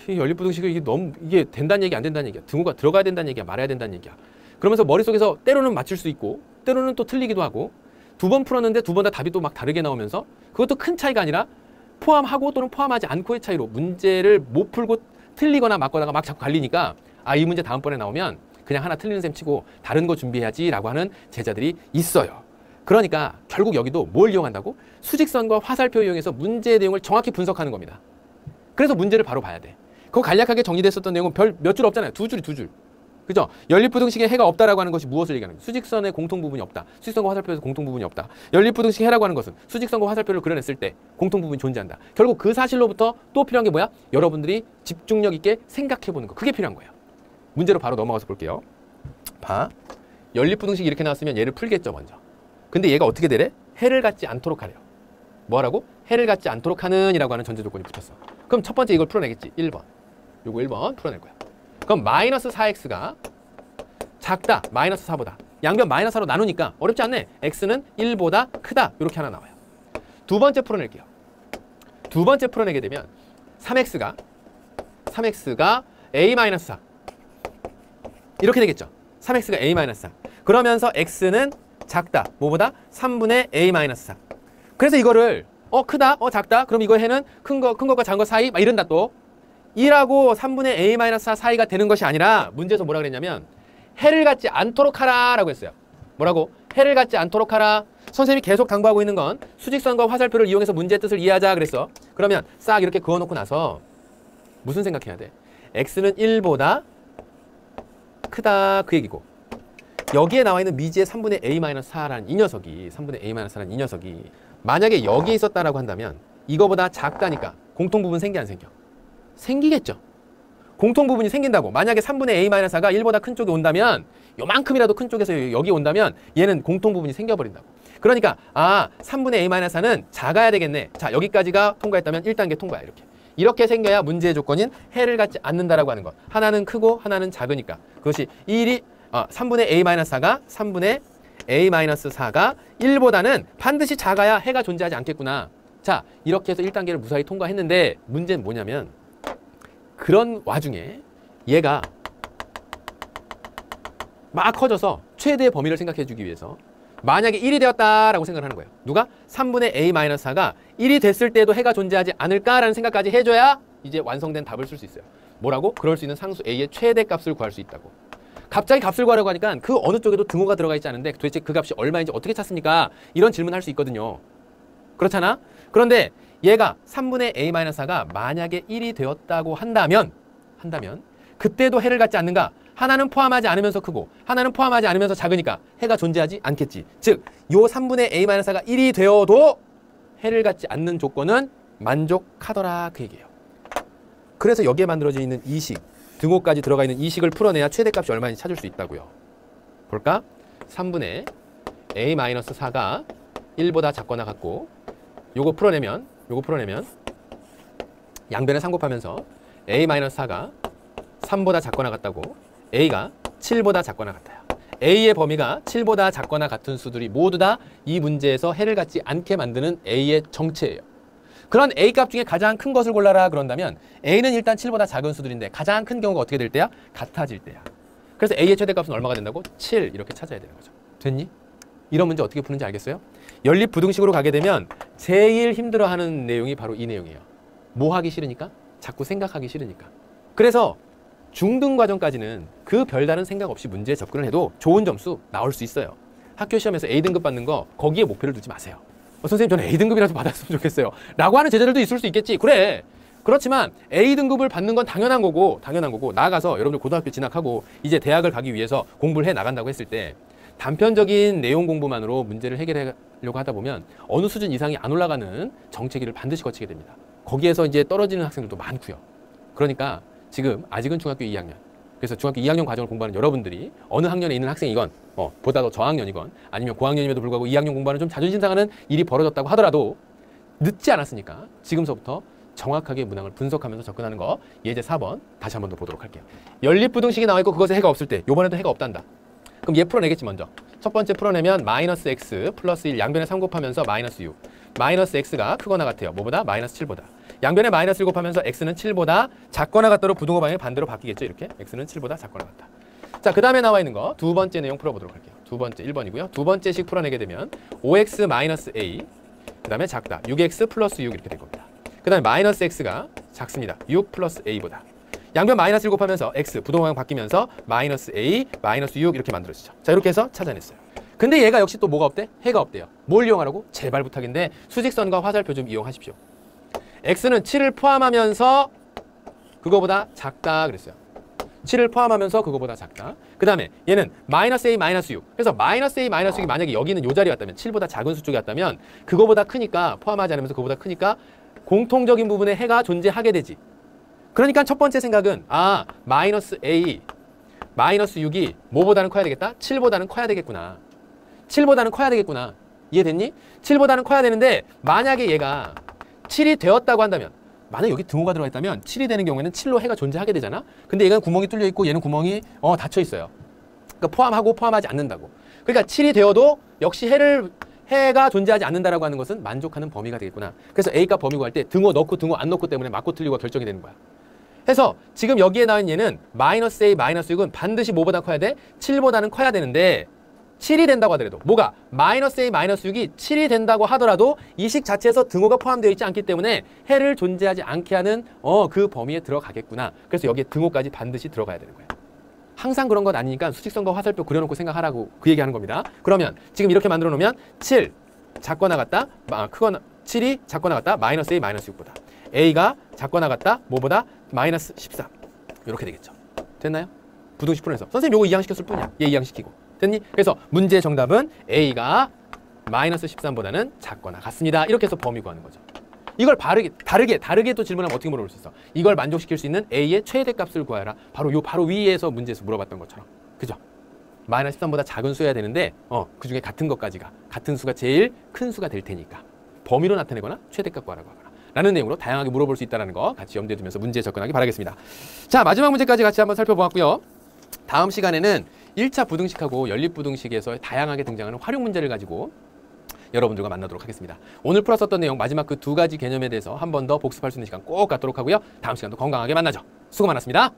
이 연립 부등식을 이게 된다는 얘기 안 된다는 얘기야. 등호가 들어가야 된다는 얘기야, 말아야 된다는 얘기야. 그러면서 머릿속에서 때로는 맞출 수 있고 때로는 또 틀리기도 하고, 두 번 풀었는데 두 번 다 답이 또 막 다르게 나오면서, 그것도 큰 차이가 아니라 포함하고 또는 포함하지 않고의 차이로 문제를 못 풀고 틀리거나 맞거나가 막 자꾸 갈리니까, 이 문제 다음번에 나오면 그냥 하나 틀리는 셈 치고 다른 거 준비해야지 라고 하는 제자들이 있어요. 그러니까 결국 여기도 뭘 이용한다고? 수직선과 화살표 이용해서 문제의 내용을 정확히 분석하는 겁니다. 그래서 문제를 바로 봐야 돼. 그거 간략하게 정리됐었던 내용은 몇 줄 없잖아요. 두 줄. 그죠? 연립부등식에 해가 없다라고 하는 것이 무엇을 얘기하는 거예요? 수직선에 공통 부분이 없다. 수직선과 화살표에서 공통 부분이 없다. 연립부등식 해라고 하는 것은 수직선과 화살표를 그려냈을 때 공통 부분이 존재한다. 결국 그 사실로부터 또 필요한 게 뭐야? 여러분들이 집중력 있게 생각해보는 거. 그게 필요한 거예요. 문제로 바로 넘어가서 볼게요. 봐. 연립부등식이 이렇게 나왔으면 얘를 풀겠죠, 먼저. 근데 얘가 어떻게 되래? 해를 갖지 않도록 하래요. 뭐라고? 해를 갖지 않도록 하는 이라고 하는 전제 조건이 붙었어. 그럼 첫 번째 이걸 풀어내겠지. 1번. 요거 1번 풀어낼 거야. 그럼 마이너스 4x가 작다. 마이너스 4보다. 양변 마이너스 4로 나누니까 어렵지 않네. x는 1보다 크다. 이렇게 하나 나와요. 두 번째 풀어낼게요. 두 번째 풀어내게 되면 3x가 a-4 이렇게 되겠죠. 3x가 a-4. 그러면서 x는 작다. 뭐보다? 3분의 a-4. 그래서 이거를 크다, 작다. 그럼 이거 해는 큰 것과 작은 것 사이 막 이런다 또. 1하고 3분의 a-4 사이가 되는 것이 아니라 문제에서 뭐라 그랬냐면 해를 갖지 않도록 하라라고 했어요. 뭐라고? 해를 갖지 않도록 하라. 선생님이 계속 당부하고 있는 건 수직선과 화살표를 이용해서 문제의 뜻을 이해하자 그랬어. 그러면 싹 이렇게 그어놓고 나서 무슨 생각해야 돼? x는 1보다 크다 그 얘기고, 여기에 나와 있는 미지의 3분의 a-4라는 이 녀석이 3분의 a-4라는 이 녀석이 만약에 여기에 있었다라고 한다면 이거보다 작다니까 공통 부분 생기 안 생겨? 생기겠죠. 공통 부분이 생긴다고. 만약에 3분의 a-4가 1보다 큰 쪽에 온다면, 요만큼이라도 큰 쪽에서 여기 온다면 얘는 공통 부분이 생겨버린다고. 그러니까 3분의 a-4는 작아야 되겠네. 자, 여기까지가 통과했다면 1단계 통과야. 이렇게 생겨야 문제의 조건인 해를 갖지 않는다라고 하는 것. 하나는 크고 하나는 작으니까. 그것이 3분의 a-4가 3분의 a-4가 1보다는 반드시 작아야 해가 존재하지 않겠구나. 자, 이렇게 해서 1단계를 무사히 통과했는데 문제는 뭐냐면, 그런 와중에 얘가 막 커져서 최대의 범위를 생각해 주기 위해서 만약에 1이 되었다라고 생각을 하는 거예요. 누가? 3분의 a-4가 1이 됐을 때도 해가 존재하지 않을까라는 생각까지 해줘야 이제 완성된 답을 쓸 수 있어요. 뭐라고? 그럴 수 있는 상수 a의 최대값을 구할 수 있다고. 갑자기 값을 구하려고 하니까 그 어느 쪽에도 등호가 들어가 있지 않은데 도대체 그 값이 얼마인지 어떻게 찾습니까? 이런 질문을 할 수 있거든요. 그렇잖아? 그런데 얘가 3분의 a-4가 만약에 1이 되었다고 한다면 그때도 해를 갖지 않는가? 하나는 포함하지 않으면서 크고 하나는 포함하지 않으면서 작으니까 해가 존재하지 않겠지. 즉, 요 3분의 a-4가 1이 되어도 해를 갖지 않는 조건은 만족하더라 그 얘기예요. 그래서 여기에 만들어져 있는 이 식, 등호까지 들어가 있는 이 식을 풀어내야 최대값이 얼마인지 찾을 수 있다고요. 볼까? 3분의 a-4가 1보다 작거나 같고, 요거 풀어내면 양변에 3 곱하면서 a-4가 3보다 작거나 같다고, a가 7보다 작거나 같아요. a의 범위가 7보다 작거나 같은 수들이 모두 다 이 문제에서 해를 갖지 않게 만드는 a의 정체예요. 그런 a 값 중에 가장 큰 것을 골라라 그런다면 a는 일단 7보다 작은 수들인데 가장 큰 경우가 어떻게 될 때야? 같아질 때야. 그래서 a의 최대값은 얼마가 된다고? 7 이렇게 찾아야 되는 거죠. 됐니? 이런 문제 어떻게 푸는지 알겠어요? 연립부등식으로 가게 되면 제일 힘들어하는 내용이 바로 이 내용이에요. 뭐 하기 싫으니까? 자꾸 생각하기 싫으니까. 그래서 중등 과정까지는 그 별다른 생각 없이 문제에 접근을 해도 좋은 점수 나올 수 있어요. 학교 시험에서 A등급 받는 거 거기에 목표를 두지 마세요. 선생님 저는 A등급이라도 받았으면 좋겠어요 라고 하는 제자들도 있을 수 있겠지. 그래. 그렇지만 A등급을 받는 건 당연한 거고 나아가서 여러분들 고등학교 진학하고 이제 대학을 가기 위해서 공부를 해 나간다고 했을 때 단편적인 내용 공부만으로 문제를 해결하려고 하다 보면 어느 수준 이상이 안 올라가는 정체기를 반드시 거치게 됩니다. 거기에서 이제 떨어지는 학생들도 많고요. 그러니까 지금 아직은 중학교 2학년. 그래서 중학교 2학년 과정을 공부하는 여러분들이 어느 학년에 있는 학생이건 보다 더 저학년이건 아니면 고학년임에도 불구하고 2학년 공부하는 좀 자존심 상하는 일이 벌어졌다고 하더라도 늦지 않았으니까 지금서부터 정확하게 문항을 분석하면서 접근하는 거 예제 4번 다시 한 번 더 보도록 할게요. 연립부등식이 나와 있고 그것에 해가 없을 때 요번에도 해가 없단다. 그럼 얘 풀어내겠지 먼저. 첫 번째 풀어내면 마이너스 x 플러스 1 양변에 3 곱하면서 마이너스 6. 마이너스 x가 크거나 같아요. 뭐보다? 마이너스 7보다. 양변에 마이너스 1 곱하면서 x는 7보다 작거나 같다로 부등호 방향이 반대로 바뀌겠죠. 이렇게 x는 7보다 작거나 같다. 자, 그 다음에 나와 있는 거 두 번째 내용 풀어보도록 할게요. 두 번째 1번이고요. 두 번째 식 풀어내게 되면 5x 마이너스 a 그 다음에 작다. 6x 플러스 6 이렇게 될 겁니다. 그 다음에 마이너스 x가 작습니다. 6 플러스 a보다. 양변 마이너스 1 곱하면서 x 부등호 방향 바뀌면서 마이너스 a 마이너스 6 이렇게 만들어지죠. 자, 이렇게 해서 찾아냈어요. 근데 얘가 역시 또 뭐가 없대? 해가 없대요. 뭘 이용하라고? 제발 부탁인데 수직선과 화살표 좀 이용하십시오. x는 7을 포함하면서 그거보다 작다 그랬어요. 7을 포함하면서 그거보다 작다. 그 다음에 얘는 마이너스 a 마이너스 6. 그래서 마이너스 a 마이너스 6이 만약에 여기는 요 자리에 왔다면 7보다 작은 수 쪽에 왔다면 그거보다 크니까 포함하지 않으면서 그거보다 크니까 공통적인 부분에 해가 존재하게 되지. 그러니까 첫 번째 생각은 마이너스 a 마이너스 6이 뭐보다는 커야 되겠다? 7보다는 커야 되겠구나. 7보다는 커야 되겠구나. 이해됐니? 7보다는 커야 되는데 만약에 얘가 7이 되었다고 한다면 만약에 여기 등호가 들어가 있다면 7이 되는 경우에는 7로 해가 존재하게 되잖아. 근데 얘는 구멍이 뚫려 있고 얘는 구멍이 닫혀 있어요. 그러니까 포함하고 포함하지 않는다고. 그러니까 7이 되어도 역시 해가 존재하지 않는다라고 하는 것은 만족하는 범위가 되겠구나. 그래서 A값 범위 구할 때 등호 넣고 등호 안 넣고 때문에 맞고 틀리고가 결정이 되는 거야. 해서 지금 여기에 나온 얘는 마이너스 A 마이너스 6은 반드시 뭐보다 커야 돼? 7보다는 커야 되는데 7이 된다고 하더라도 뭐가? 마이너스 A 마이너스 6이 7이 된다고 하더라도 이 식 자체에서 등호가 포함되어 있지 않기 때문에 해를 존재하지 않게 하는 그 범위에 들어가겠구나. 그래서 여기에 등호까지 반드시 들어가야 되는 거야. 항상 그런 건 아니니까 수직선과 화살표 그려놓고 생각하라고 그 얘기하는 겁니다. 그러면 지금 이렇게 만들어 놓으면 7 작거나 같다 크거나 7이 작거나 같다 마이너스 A 마이너스 6보다 A가 작거나 같다 뭐보다? 마이너스 13. 이렇게 되겠죠. 됐나요? 부등식 풀어내서 선생님 요거 이항시켰을 뿐이야. 얘 이항시키고 됐니? 그래서 문제 정답은 A가 마이너스 13보다는 작거나 같습니다. 이렇게 해서 범위 구하는 거죠. 이걸 다르게 또 질문하면 어떻게 물어볼 수 있어? 이걸 만족시킬 수 있는 A의 최대값을 구하라. 바로 위에서 문제에서 물어봤던 것처럼. 그죠? 마이너스 13보다 작은 수여야 되는데 그 중에 같은 것까지가 같은 수가 제일 큰 수가 될 테니까 범위로 나타내거나 최대값 구하라고 하거나 라는 내용으로 다양하게 물어볼 수 있다는 거 같이 염두에 두면서 문제에 접근하기 바라겠습니다. 자, 마지막 문제까지 같이 한번 살펴보았고요. 다음 시간에는 1차 부등식하고 연립부등식에서 다양하게 등장하는 활용 문제를 가지고 여러분들과 만나도록 하겠습니다. 오늘 풀었었던 내용 마지막 그 두 가지 개념에 대해서 한 번 더 복습할 수 있는 시간 꼭 갖도록 하고요. 다음 시간도 건강하게 만나죠. 수고 많았습니다.